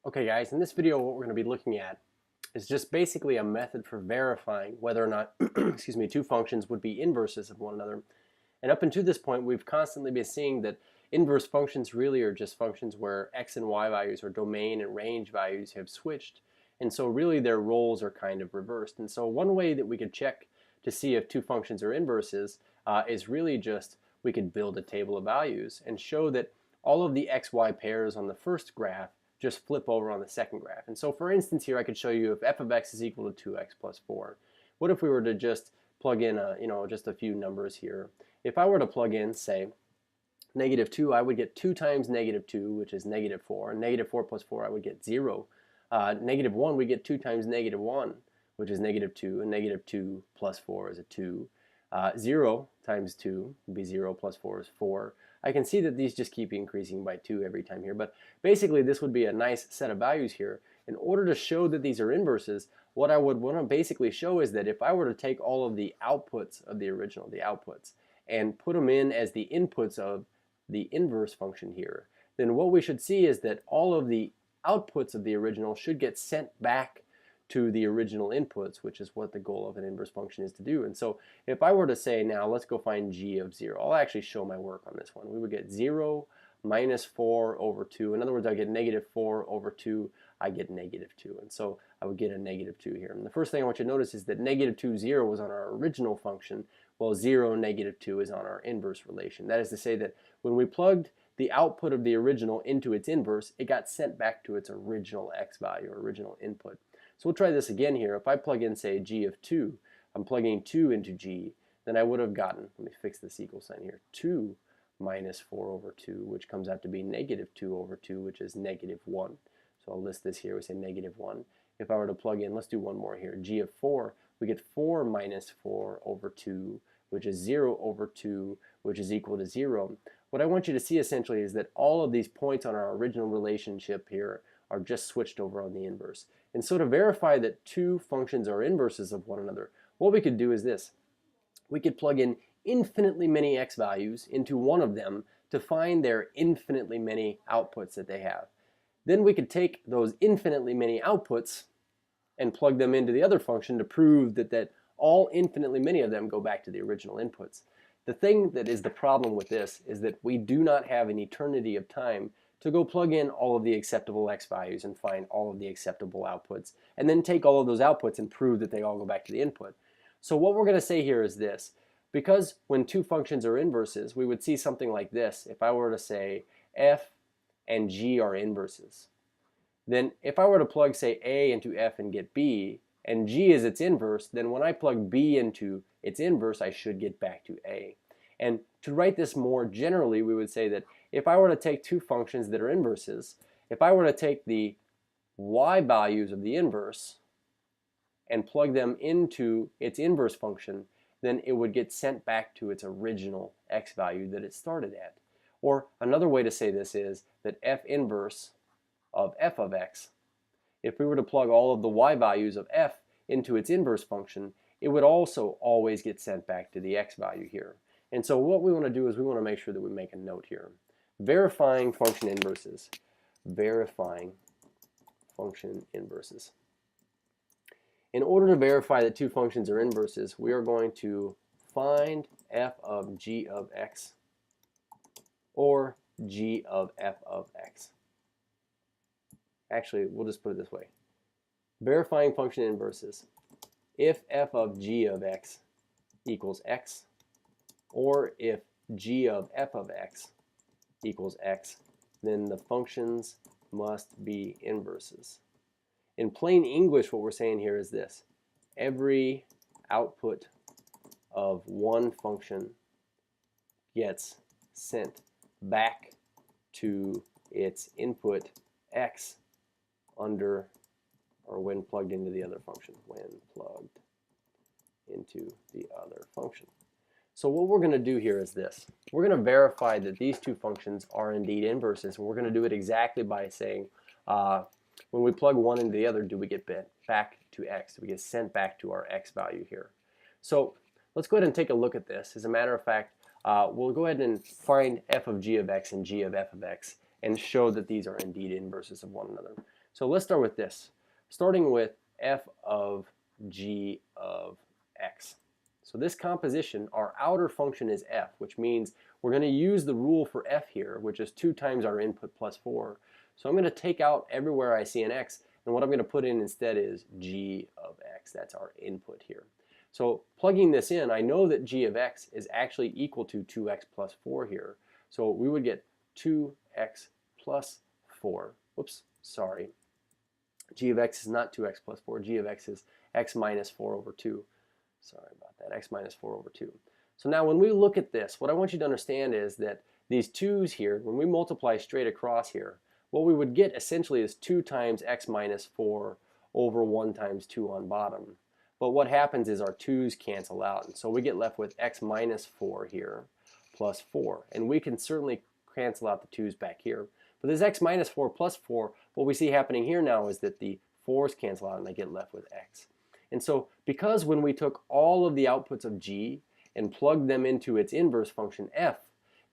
Okay guys, in this video what we're going to be looking at is just basically a method for verifying whether or not excuse me, two functions would be inverses of one another. And up until this point we've constantly been seeing that inverse functions really are just functions where x and y values or domain and range values have switched. And so really their roles are kind of reversed. And so one way that we could check to see if two functions are inverses is really just we could build a table of values and show that all of the xy pairs on the first graph just flip over on the second graph. And so for instance here I could show you if f of x is equal to 2x plus 4. What if we were to just plug in just a few numbers here? If I were to plug in, say, -2, I would get 2 times -2, which is -4. And -4 plus 4, I would get 0. -1, we get 2 times -1, which is -2. And -2 plus 4 is a 2. 0 times 2 would be 0 plus 4 is 4. I can see that these just keep increasing by 2 every time here, but basically this would be a nice set of values here. In order to show that these are inverses, what I would want to basically show is that if I were to take all of the outputs of the original, and put them in as the inputs of the inverse function here, then what we should see is that all of the outputs of the original should get sent back to the original inputs, which is what the goal of an inverse function is to do. And so if I were to say, now let's go find g of 0, I'll actually show my work on this one. We would get 0 minus 4 over 2. In other words, I get -4 over 2, I get -2. And so I would get a -2 here. And the first thing I want you to notice is that -2, 0 was on our original function, while 0, -2 is on our inverse relation. That is to say that when we plugged the output of the original into its inverse, it got sent back to its original x value, or original input. So we'll try this again here. If I plug in, say, g of 2, I'm plugging 2 into g, then I would have gotten, let me fix this equal sign here, 2 minus 4 over 2, which comes out to be -2 over 2, which is -1. So I'll list this here. We say -1. If I were to plug in, let's do one more here, g of 4, we get 4 minus 4 over 2, which is 0 over 2, which is equal to 0. What I want you to see essentially is that all of these points on our original relationship here are just switched over on the inverse. And so to verify that two functions are inverses of one another, what we could do is this. We could plug in infinitely many x values into one of them to find their infinitely many outputs that they have. Then we could take those infinitely many outputs and plug them into the other function to prove that all infinitely many of them go back to the original inputs. The thing that is the problem with this is that we do not have an eternity of time to go plug in all of the acceptable x values and find all of the acceptable outputs, and then take all of those outputs and prove that they all go back to the input. So what we're going to say here is this. Because when two functions are inverses, we would see something like this. If I were to say f and g are inverses, then if I were to plug, say, a into f and get b, and g is its inverse, then when I plug b into its inverse, I should get back to a. And to write this more generally, we would say that if I were to take two functions that are inverses, if I were to take the y values of the inverse and plug them into its inverse function, then it would get sent back to its original x value that it started at. Or another way to say this is that f inverse of f of x, if we were to plug all of the y values of f into its inverse function, it would also always get sent back to the x value here. And so what we want to do is we want to make sure that we make a note here. Verifying function inverses. Verifying function inverses. In order to verify that two functions are inverses, we are going to find f of g of x or g of f of x. Actually, we'll just put it this way. Verifying function inverses. If f of g of x equals x, or if g of f of x equals x, then the functions must be inverses. In plain English, what we're saying here is this. Every output of one function gets sent back to its input x under or when plugged into the other function. When plugged into the other function. So what we're going to do here is this. We're going to verify that these two functions are indeed inverses, and we're going to do it exactly by saying when we plug one into the other, do we get back to x? Do we get sent back to our x value here? So let's go ahead and take a look at this. As a matter of fact, we'll go ahead and find f of g of x and g of f of x, and show that these are indeed inverses of one another. So let's start with this, starting with f of g of x. So this composition, our outer function is f, which means we're going to use the rule for f here, which is 2 times our input plus 4. So I'm going to take out everywhere I see an x, and what I'm going to put in instead is g of x. That's our input here. So plugging this in, I know that g of x is actually equal to 2x plus 4 here. So we would get 2x plus 4. Whoops, sorry. G of x is not 2x plus 4. G of x is x minus 4 over 2. Sorry about that, x minus 4 over 2. So now when we look at this, what I want you to understand is that these 2's here, when we multiply straight across here, what we would get essentially is 2 times x minus 4 over 1 times 2 on bottom. But what happens is our 2's cancel out, and so we get left with x minus 4 here plus 4. And we can certainly cancel out the 2's back here. But this x minus 4 plus 4, what we see happening here now is that the 4's cancel out and I get left with x. And so because when we took all of the outputs of g and plugged them into its inverse function f,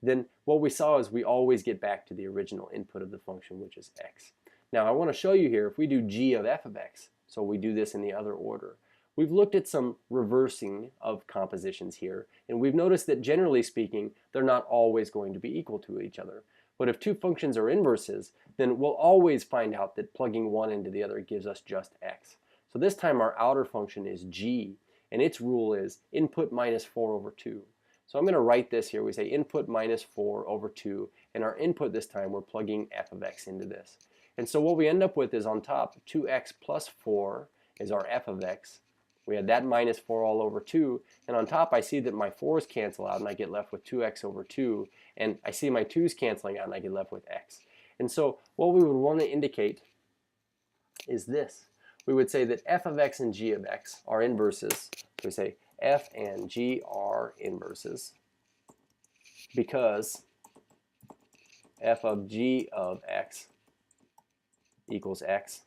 then what we saw is we always get back to the original input of the function, which is x. Now I want to show you here, if we do g of f of x, so we do this in the other order, we've looked at some reversing of compositions here, and we've noticed that generally speaking, they're not always going to be equal to each other. But if two functions are inverses, then we'll always find out that plugging one into the other gives us just x. So this time our outer function is g, and its rule is input minus 4 over 2. So I'm going to write this here. We say input minus 4 over 2, and our input this time we're plugging f of x into this. And so what we end up with is on top 2x plus 4 is our f of x. We had that minus 4 all over 2, and on top I see that my 4's cancel out and I get left with 2x over 2, and I see my 2's canceling out and I get left with x. And so what we would want to indicate is this. We would say that f of x and g of x are inverses. So we say f and g are inverses because f of g of x equals x,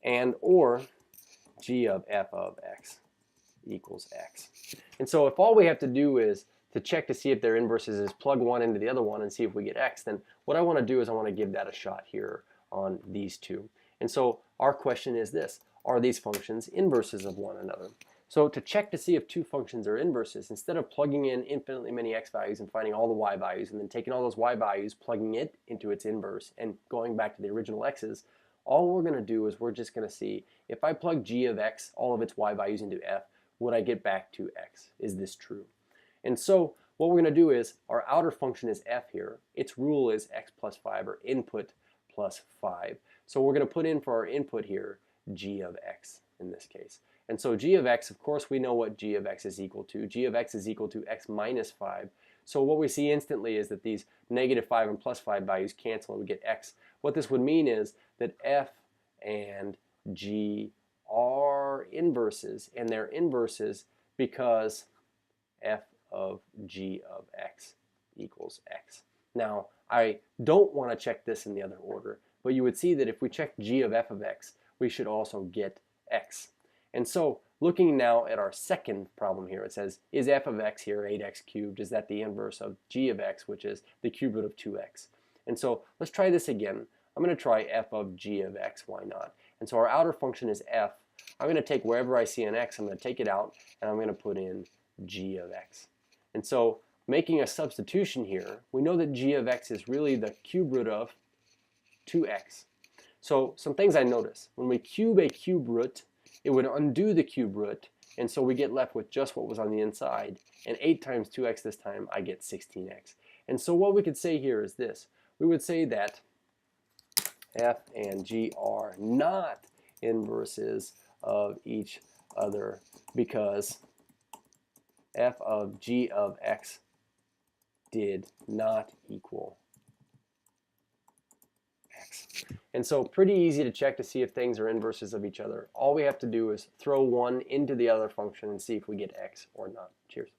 and or g of f of x equals x. And so if all we have to do is to check to see if they're inverses is plug one into the other one and see if we get x, then what I want to do is I want to give that a shot here on these two. And so our question is this: are these functions inverses of one another? So to check to see if two functions are inverses, instead of plugging in infinitely many x values and finding all the y values and then taking all those y values, plugging it into its inverse and going back to the original x's, all we're going to do is we're just going to see if I plug g of x, all of its y values into f, would I get back to x? Is this true? And so what we're going to do is our outer function is f here. Its rule is x plus 5, or input plus 5. So we're going to put in for our input here g of x in this case. And so g of x, of course we know what g of x is equal to. G of x is equal to x minus 5. So what we see instantly is that these negative 5 and plus 5 values cancel and we get x. What this would mean is that f and g are inverses, and they're inverses because f of g of x equals x. Now I don't want to check this in the other order, but you would see that if we check g of f of x, we should also get x. And so looking now at our second problem here, it says, is f of x here 8x cubed? Is that the inverse of g of x, which is the cube root of 2x? And so let's try this again. I'm going to try f of g of x, why not? And so our outer function is f. I'm going to take wherever I see an x, I'm going to take it out, and I'm going to put in g of x. And so making a substitution here, we know that g of x is really the cube root of 2x. So some things I notice. When we cube a cube root, it would undo the cube root, and so we get left with just what was on the inside. And 8 times 2x this time, I get 16x. And so what we could say here is this. We would say that f and g are not inverses of each other because f of g of x did not equal x. And so pretty easy to check to see if things are inverses of each other. All we have to do is throw one into the other function and see if we get x or not. Cheers.